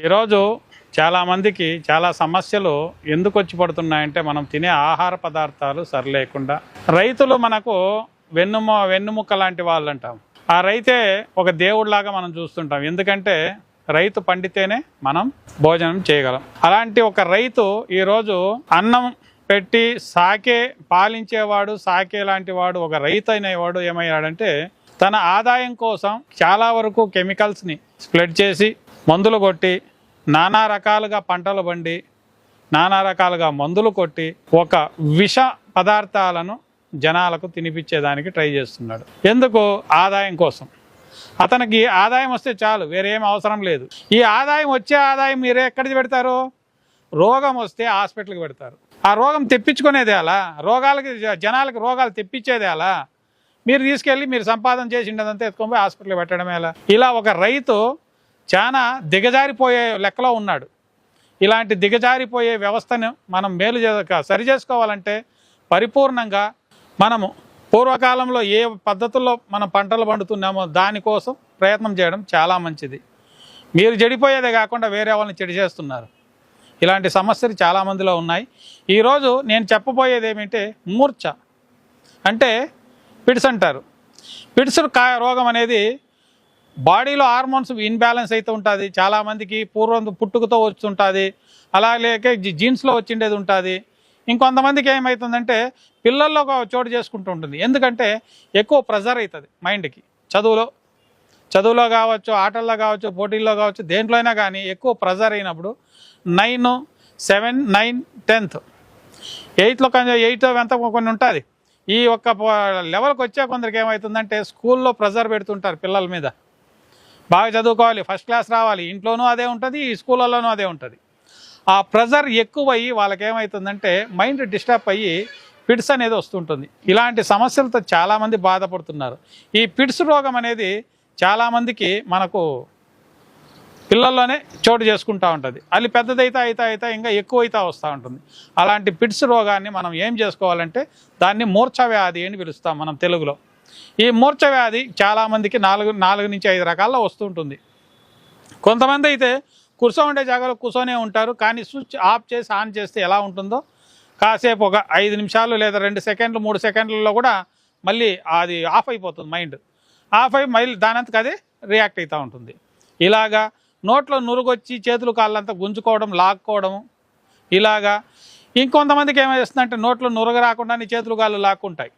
ఈరోజు చాలామందికి చాలా సమస్యలు ఎందుకు వచ్చి పడుతున్నాయంటే మనం తినే ఆహార పదార్థాలు సరిలేకుండా. రైతులు మనకు వెన్నుముక్క లాంటి వాళ్ళు అంటాం. ఆ రైతే ఒక దేవుడిలాగా మనం చూస్తుంటాం. ఎందుకంటే రైతు పండితేనే మనం భోజనం చేయగలం. అలాంటి ఒక రైతు ఈరోజు అన్నం పెట్టి పాలించేవాడు, సాకే లాంటి వాడు, ఒక రైతు అనేవాడు ఏమయ్యాడంటే తన ఆదాయం కోసం చాలా వరకు కెమికల్స్ని స్ప్రెడ్ చేసి, మందులు కొట్టి, నానా రకాలుగా పంటలు పండి, నానా రకాలుగా మందులు కొట్టి ఒక విష పదార్థాలను జనాలకు తినిపించేదానికి ట్రై చేస్తున్నాడు. ఎందుకు? ఆదాయం కోసం. అతనికి ఆదాయం వస్తే చాలు, వేరేం అవసరం లేదు. ఈ వచ్చే ఆదాయం మీరు ఎక్కడికి పెడతారు? రోగం వస్తే హాస్పిటల్కి పెడతారు. ఆ రోగం తెప్పించుకునేది అలా, జనాలకి రోగాలు తెప్పించేది అలా. మీరు తీసుకెళ్ళి మీరు సంపాదన చేసి ఉండదంతా ఎత్తుకొని హాస్పిటల్కి పెట్టడమే అలా. ఇలా ఒక రైతు చాలా దిగజారిపోయే లెక్కలో ఉన్నాడు. ఇలాంటి దిగజారిపోయే వ్యవస్థను మనం సరి చేసుకోవాలంటే పరిపూర్ణంగా మనము పూర్వకాలంలో ఏ పద్ధతుల్లో మనం పంటలు పండుతున్నామో దానికోసం ప్రయత్నం చేయడం చాలా మంచిది. మీరు చెడిపోయేదే కాకుండా వేరే వాళ్ళని చెడి చేస్తున్నారు. ఇలాంటి సమస్యలు చాలామందిలో ఉన్నాయి. ఈరోజు నేను చెప్పబోయేది ఏమిటంటే మూర్ఛ అంటే పిడ్స్ అంటారు. పిడ్స్ రోగం అనేది బాడీలో హార్మోన్స్ ఇన్బ్యాలెన్స్ అయితే ఉంటుంది. చాలామందికి పుట్టుకతో వస్తుంటుంది, అలాగే జీన్స్లో వచ్చిండేది ఉంటుంది. ఇంకొంతమందికి ఏమవుతుందంటే పిల్లల్లో చోటు చేసుకుంటూ ఉంటుంది. ఎందుకంటే ఎక్కువ ప్రెజర్ అవుతుంది మైండ్కి. చదువులో కావచ్చు, ఆటల్లో కావచ్చు, పోటీల్లో కావచ్చు, దేంట్లో అయినా కానీ ఎక్కువ ప్రెజర్ అయినప్పుడు 9, 7, 9, 10th 8లో 8 ఎంత కొన్ని ఉంటుంది. ఈ ఒక్క లెవెల్కి వచ్చే కొందరికి ఏమవుతుందంటే స్కూల్లో ప్రెజర్ పెడుతుంటారు పిల్లల మీద. బాగా చదువుకోవాలి, ఫస్ట్ క్లాస్ రావాలి, ఇంట్లోనూ అదే ఉంటుంది, స్కూళ్ళలోనూ అదే ఉంటుంది. ఆ ప్రెజర్ ఎక్కువయ్యి వాళ్ళకి ఏమవుతుందంటే మైండ్ డిస్టర్బ్ అయ్యి పిడ్స్ అనేది వస్తుంటుంది. ఇలాంటి సమస్యలతో చాలామంది బాధపడుతున్నారు. ఈ పిడ్స్ రోగం అనేది చాలామందికి మనకు పిల్లల్లోనే చోటు చేసుకుంటూ ఉంటుంది. అది పెద్దదైతే ఇంకా ఎక్కువ అయితే వస్తూ ఉంటుంది. అలాంటి పిడ్స్ రోగాన్ని మనం ఏం చేసుకోవాలంటే దాన్ని మూర్ఛ వ్యాధి అని పిలుస్తాం మనం తెలుగులో. ఈ మూర్ఛ వ్యాధి చాలామందికి 4 నుంచి 5 రకాల్లో వస్తుంటుంది. కొంతమంది అయితే ఉండే జాగాలో కూర్చొనే ఉంటారు, కానీ స్విచ్ ఆఫ్ చేసి ఆన్ చేస్తే ఎలా ఉంటుందో కాసేపు ఒక 5 నిమిషాలు లేదా 2 సెకండ్లు 3 సెకండ్లలో కూడా మళ్ళీ అది ఆఫ్ అయిపోతుంది. మైండ్ ఆఫ్ అయి మళ్ళీ దానంతకు అదే రియాక్ట్ అవుతూ ఉంటుంది. ఇలాగా నోట్లో నురుగొచ్చి చేతులు కాళ్ళంతా గుంజుకోవడం, లాక్కోవడము. ఇలాగా ఇంకొంతమందికి ఏమేస్తుందంటే నోట్లో నురగ రాకుండానే చేతులు కాళ్ళు లాక్కుంటాయి.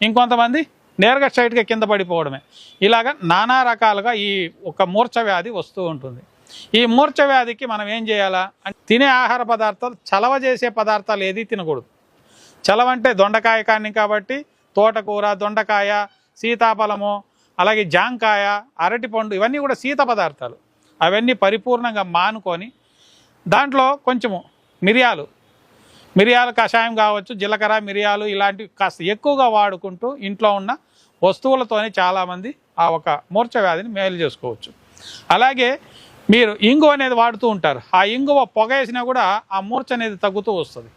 ఇంకొంతమంది నేరుగా స్ట్రైట్గా కింద పడిపోవడమే. ఇలాగా నానా రకాలుగా ఈ ఒక మూర్ఛ వ్యాధి వస్తూ ఉంటుంది. ఈ మూర్ఛ వ్యాధికి మనం ఏం చేయాలా అంటే తినే ఆహార పదార్థాలు చలవ చేసే పదార్థాలు ఏది తినకూడదు. చలవ అంటే దొండకాయ కానీ, కాబట్టి తోటకూర, దొండకాయ, సీతాఫలము, అలాగే జాంకాయ, అరటిపండు, ఇవన్నీ కూడా శీత పదార్థాలు. అవన్నీ పరిపూర్ణంగా మానుకొని దాంట్లో కొంచెము మిరియాలు కషాయం కావచ్చు, జీలకర్ర, మిరియాలు ఇలాంటివి కాస్త ఎక్కువగా వాడుకుంటూ ఇంట్లో ఉన్న వస్తువులతోనే చాలామంది ఆ ఒక మూర్ఛ వ్యాధిని మేలు చేసుకోవచ్చు. అలాగే మీరు ఇంగువ అనేది వాడుతూ ఉంటారు. ఆ ఇంగువ పొగేసినా కూడా ఆ మూర్ఛ అనేది తగ్గుతూ వస్తుంది.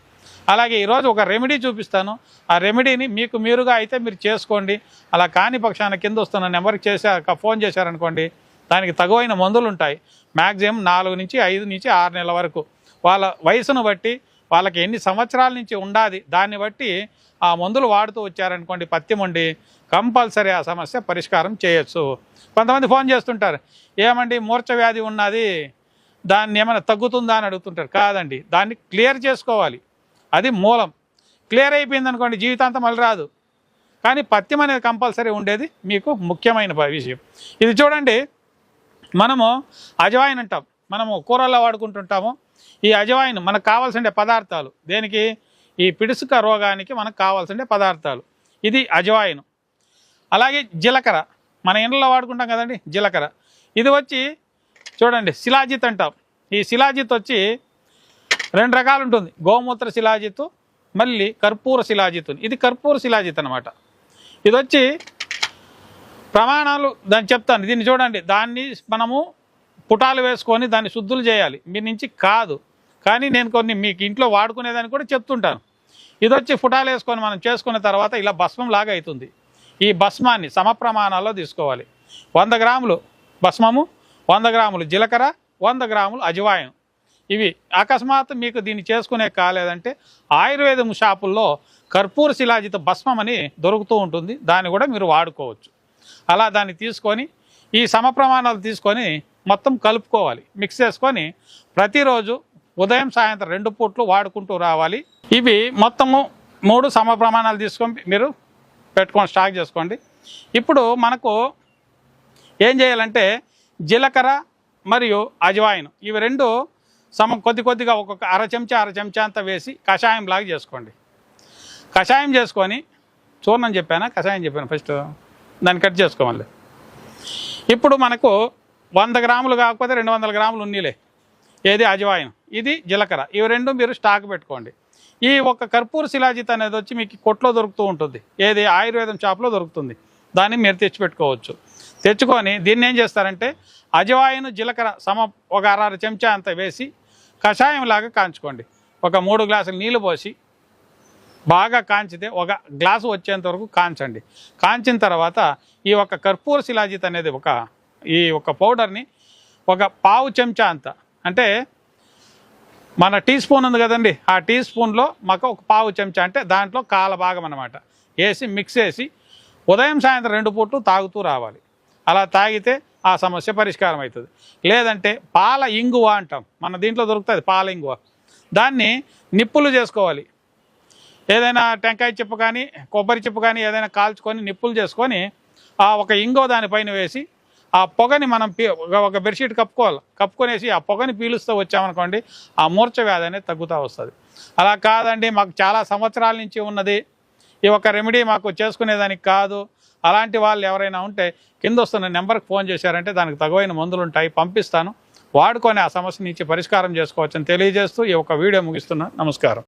అలాగే ఈరోజు ఒక రెమెడీ చూపిస్తాను. ఆ రెమెడీని మీకు మీరుగా అయితే మీరు చేసుకోండి. అలా కాని పక్షాన కింద వస్తున్న నెంబర్కి ఫోన్ చేశారనుకోండి, దానికి తగువైన మందులు ఉంటాయి. మ్యాక్సిమం 4 నుంచి 5 నుంచి 6 నెలల వరకు వాళ్ళ వయసును బట్టి, వాళ్ళకి ఎన్ని సంవత్సరాల నుంచి ఉండాలి దాన్ని బట్టి ఆ మందులు వాడుతూ వచ్చారనుకోండి, పత్యం ఉండి కంపల్సరీ ఆ సమస్య పరిష్కారం చేయొచ్చు. కొంతమంది ఫోన్ చేస్తుంటారు, ఏమండి మూర్ఛ వ్యాధి ఉన్నది, దాన్ని ఏమైనా తగ్గుతుందా అని అడుగుతుంటారు. కాదండి, దాన్ని క్లియర్ చేసుకోవాలి. అది మూలం. క్లియర్ అయిపోయింది అనుకోండి జీవితాంతం మళ్ళీ రాదు. కానీ పత్యం అనేది కంపల్సరీ ఉండేది మీకు ముఖ్యమైన విషయం. ఇది చూడండి, మనము అజవాయిన్ అంటాం, మనము కూరల్లో వాడుకుంటుంటాము. ఈ అజవాయిన్ మనకు కావాల్సిన పదార్థాలు దేనికి? ఈ పిడుసుక రోగానికి మనకు కావాల్సిన పదార్థాలు. ఇది అజవాయిన్. అలాగే జీలకర్ర, మన ఇంట్లో వాడుకుంటాం కదండి జీలకర్ర. ఇది వచ్చి చూడండి శిలాజిత్ అంటాం. ఈ శిలాజిత్ వచ్చి 2 రకాలు ఉంటుంది. గోమూత్ర శిలాజిత్తు, మళ్ళీ కర్పూర శిలాజిత్తు. ఇది కర్పూర శిలాజిత్ అనమాట. ఇది వచ్చి ప్రమాణాలు దాన్ని చెప్తాను. దీన్ని చూడండి, దాన్ని మనము పుటాలు వేసుకొని దాన్ని శుద్ధులు చేయాలి. మీ నుంచి కాదు, కానీ నేను కొన్ని మీకు ఇంట్లో వాడుకునేదాన్ని కూడా చెప్తుంటాను. ఇది వచ్చి పుటాలు వేసుకొని మనం చేసుకున్న తర్వాత ఇలా భస్మం లాగా అవుతుంది. ఈ భస్మాన్ని సమప్రమాణాల్లో తీసుకోవాలి. 100 గ్రాములు భస్మము, 100 గ్రాములు జీలకర్ర, 100 గ్రాములు అజవాయిన్. ఇవి అకస్మాత్ మీకు దీన్ని చేసుకునే కాలేదంటే ఆయుర్వేదం షాపుల్లో కర్పూర శిలాజిత భస్మం అని దొరుకుతూ ఉంటుంది, దాన్ని కూడా మీరు వాడుకోవచ్చు. అలా దాన్ని తీసుకొని ఈ సమ ప్రమాణాలు తీసుకొని మొత్తం కలుపుకోవాలి, మిక్స్ చేసుకొని ప్రతిరోజు ఉదయం సాయంత్రం 2 పూట్లు వాడుకుంటూ రావాలి. ఇవి మొత్తము 3 సమ ప్రమాణాలు తీసుకొని మీరు పెట్టుకొని స్టాక్ చేసుకోండి. ఇప్పుడు మనకు ఏం చేయాలంటే జీలకర్ర మరియు అజవాయిన్ ఇవి 2 కొద్దిగా ఒక్కొక్క అర చెంచా అంతా వేసి కషాయం లాగా చేసుకోండి. కషాయం చేసుకొని చూర్ణం చెప్పానా, కషాయం చెప్పాను ఫస్ట్, దాన్ని కట్ చేసుకోవాలి. ఇప్పుడు మనకు 100 గ్రాములు కాకపోతే 200 గ్రాములు ఉన్నీలే, ఏది అజవాయిన్, ఇది జీలకర్ర, ఇవి 2 మీరు స్టాక్ పెట్టుకోండి. ఈ ఒక కర్పూర శిలాజిత్ అనేది వచ్చి మీకు కొట్లో దొరుకుతూ ఉంటుంది, ఏది ఆయుర్వేదం షాప్లో దొరుకుతుంది, దాన్ని మీరు తెచ్చిపెట్టుకోవచ్చు. తెచ్చుకొని దీన్ని ఏం చేస్తారంటే అజవాయిన్ జీలకర్ర ఒక అర చెంచా అంత వేసి కషాయం లాగా కాంచుకోండి. ఒక 3 గ్లాసులు నీళ్ళు పోసి బాగా కాంచితే 1 గ్లాసు వచ్చేంత వరకు కాంచండి. కాంచిన తర్వాత ఈ ఒక కర్పూర శిలాజిత్ అనేది ఈ పౌడర్ని 1 పావు చెంచా అంత, అంటే మన టీ స్పూన్ ఉంది కదండి, ఆ టీ స్పూన్లో మాకు 1 పావు చెంచా, అంటే దాంట్లో కాల భాగం అన్నమాట, వేసి మిక్స్ చేసి ఉదయం సాయంత్రం 2 పూట్లు తాగుతూ రావాలి. అలా తాగితే ఆ సమస్య పరిష్కారం అవుతుంది. లేదంటే పాల ఇంగువ అంటాం, మన దీంట్లో దొరుకుతుంది పాల ఇంగువ, దాన్ని నిప్పులు చేసుకోవాలి. ఏదైనా టెంకాయ చెప్పు కానీ కొబ్బరి చెప్పు కానీ ఏదైనా కాల్చుకొని నిప్పులు చేసుకొని ఆ ఒక ఇంగువ దానిపైన వేసి ఆ పొగని మనం ఒక బెడ్షీట్ కప్పుకొనేసి ఆ పొగని పీలుస్తూ వచ్చామనుకోండి, ఆ మూర్ఛ వ్యాధి అనేది తగ్గుతూ వస్తుంది. అలా కాదండి మాకు చాలా సంవత్సరాల నుంచి ఉన్నది, ఈ ఒక రెమెడీ మాకు చేసుకునేదానికి కాదు, అలాంటి వాళ్ళు ఎవరైనా ఉంటే కింద వస్తున్న నెంబర్కి ఫోన్ చేశారంటే దానికి తగువైన మందులు ఉంటాయి, పంపిస్తాను, వాడుకొని ఆ సమస్య నుంచి పరిష్కారం చేసుకోవచ్చని తెలియజేస్తూ ఈ ఒక వీడియో ముగిస్తున్నాను. నమస్కారం.